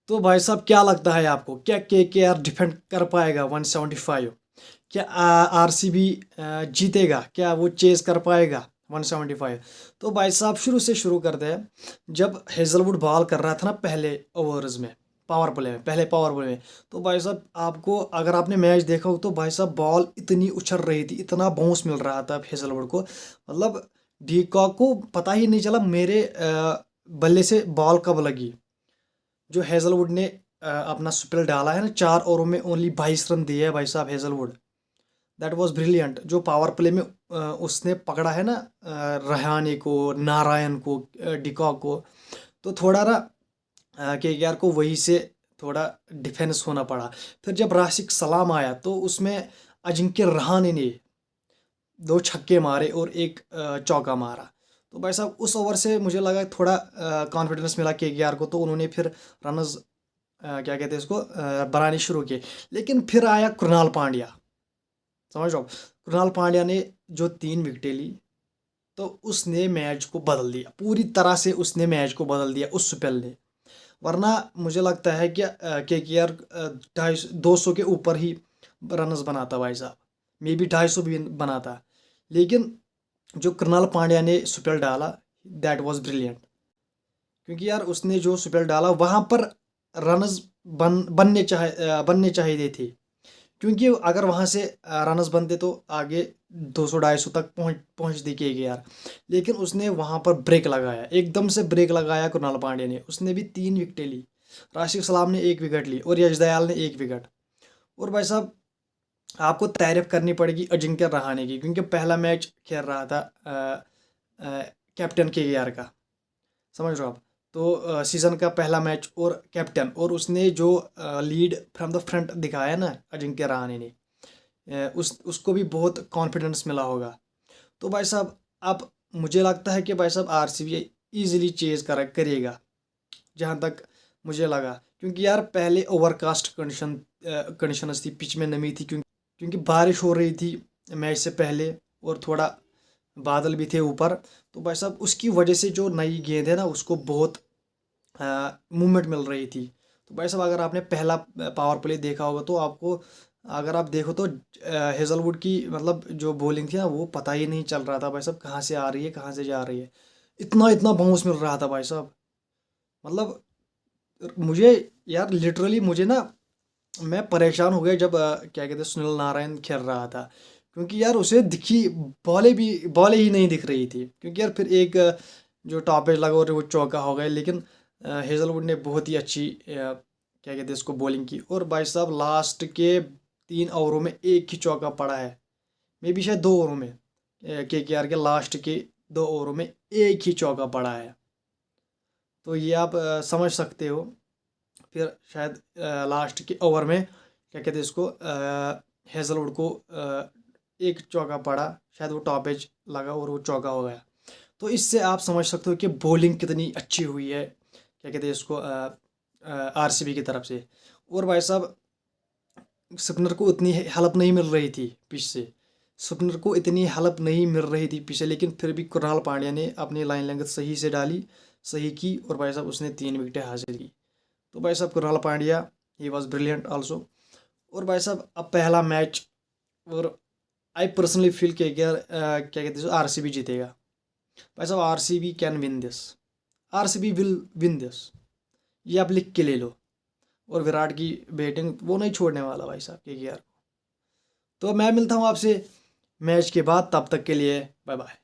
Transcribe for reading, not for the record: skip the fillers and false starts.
तो भाई साहब क्या लगता है आपको, क्या केकेआर डिफेंड कर पाएगा 175? क्या आरसीबी जीतेगा? क्या वो चेज कर पाएगा 175? तो भाई साहब शुरू से शुरू करते हैं। जब हेजलवुड बॉल कर रहा था ना पहले ओवर्स में, पावर प्ले में, पहले पावर प्ले में, तो भाई साहब आपको, अगर आपने मैच देखा हो तो भाई साहब बॉल इतनी उछल रही थी, इतना बाउंस मिल रहा था हेजलवुड को, मतलब डीकॉक को पता ही नहीं चला मेरे बल्ले से बॉल कब लगी। जो हेजलवुड ने अपना स्पेल डाला है ना, 4 ओवरों में ओनली 22 रन दिए है भाई साहब हेजलवुड। That was brilliant. जो पावर प्ले में उसने पकड़ा है ना रहाणे को, नारायण को, डिकॉक को, तो थोड़ा ना केकेआर को वहीं से थोड़ा डिफेंस होना पड़ा। फिर जब राशिक सलाम आया तो उसमें अजिंक्य रहाणे ने 2 छक्के मारे और एक चौका मारा। तो भाई साहब उस ओवर से मुझे लगा थोड़ा कॉन्फिडेंस मिला केकेआर को, तो उन्होंने फिर रनर्स क्या कहते हैं इसको बनाने शुरू किए। लेकिन फिर आया कृणाल पांड्या, समझ रहे हो? कृणाल पांड्या ने जो 3 विकेटें ली, तो उसने मैच को बदल दिया, पूरी तरह से उसने मैच को बदल दिया उस स्पेल ने। वरना मुझे लगता है कि केकेआर 250 के ऊपर ही रनर्स बनाता भाई साहब, मे बी 250 भी बनाता। लेकिन जो कृणाल पांड्या ने स्पेल डाला, दैट वाज ब्रिलियंट। क्योंकि यार उसने जो स्पेल डाला वहां पर रनर्स बनने चाहिए थे। क्योंकि अगर वहां से रनर्स बनते तो आगे 200-250 तक पहुंच दिखेगी यार। लेकिन उसने वहां पर ब्रेक लगाया, एकदम से ब्रेक लगाया कृणाल पांड्या ने, उसने भी 3 विकेटें ली। राशिद सलाम ने 1 विकेट ली और यश दयाल ने 1 विकेट। और भाई साहब आपको तारीफ करनी पड़ेगी अजिंक्य रहाणे की, क्योंकि पहला मैच खेल रहा था कैप्टन केकेआर का, समझ रहे हो आप? तो सीजन का पहला मैच और कैप्टन, और उसने जो लीड फ्रॉम द फ्रंट दिखाया ना अजिंक्य रहाणे ने, उसको भी बहुत कॉन्फिडेंस मिला होगा। तो भाई साहब अब मुझे लगता है कि भाई साहब आरसीबी इजीली चेज करेगा, जहाँ तक मुझे लगा। क्योंकि यार पहले ओवरकास्ट कंडीशंस थी, पिच में नमी थी, क्योंकि बारिश हो रही थी मैच से पहले, और थोड़ा बादल भी थे ऊपर। तो भाई साहब उसकी वजह से जो नई गेंद है ना उसको बहुत मूवमेंट मिल रही थी। तो भाई साहब अगर आपने पहला पावर प्ले देखा होगा तो आपको, अगर आप देखो तो हेजलवुड की मतलब जो बॉलिंग थी ना वो पता ही नहीं चल रहा था भाई साहब, कहाँ से आ रही है कहाँ से जा रही है। इतना इतना बाउंस मिल रहा था भाई साहब, मतलब मुझे, यार लिटरली मुझे ना, मैं परेशान हो गया जब क्या कहते हैं सुनील नारायण खेल रहा था। क्योंकि यार उसे दिखी बॉलें ही नहीं दिख रही थी। क्योंकि यार फिर एक जो टॉप एज लगा और वो चौका हो गया। लेकिन हेजलवुड ने बहुत ही अच्छी क्या कहते हैं इसको बॉलिंग की। और भाई साहब लास्ट के 3 ओवरों में एक ही चौका पड़ा है, मे बी शायद 2 ओवरों में, केकेआर के लास्ट के 2 ओवरों में एक ही चौका पड़ा है। तो ये आप समझ सकते हो। फिर शायद लास्ट के ओवर में क्या कहते हैं इसको हेजलवुड को एक चौका पड़ा, शायद वो टॉप एज लगा और वो चौका हो गया। तो इससे आप समझ सकते हो कि बॉलिंग कितनी अच्छी हुई है, क्या कहते हैं इसको आरसीबी की तरफ से। और भाई साहब स्पिनर को उतनी हेल्प नहीं मिल रही थी पिच से, स्पिनर को इतनी हेल्प नहीं मिल रही थी पिच से, लेकिन फिर भी कृणाल पांड्या ने अपनी लाइन लेंथ सही से डाली, सही की, और भाई साहब उसने 3 विकेटें हासिल की। तो भाई साहब Krunal Pandya he was brilliant also. और भाई साहब अब पहला मैच, और आई पर्सनली फील के क्या कहते हैं आरसीबी जीतेगा। भाई साहब RCB can win this, RCB will win this, ये आप लिख के ले लो। और विराट की बैटिंग वो नहीं छोड़ने वाला भाई साहब केकेआर को। तो मैं मिलता हूँ आपसे मैच के बाद, तब तक के लिए बाय बाय।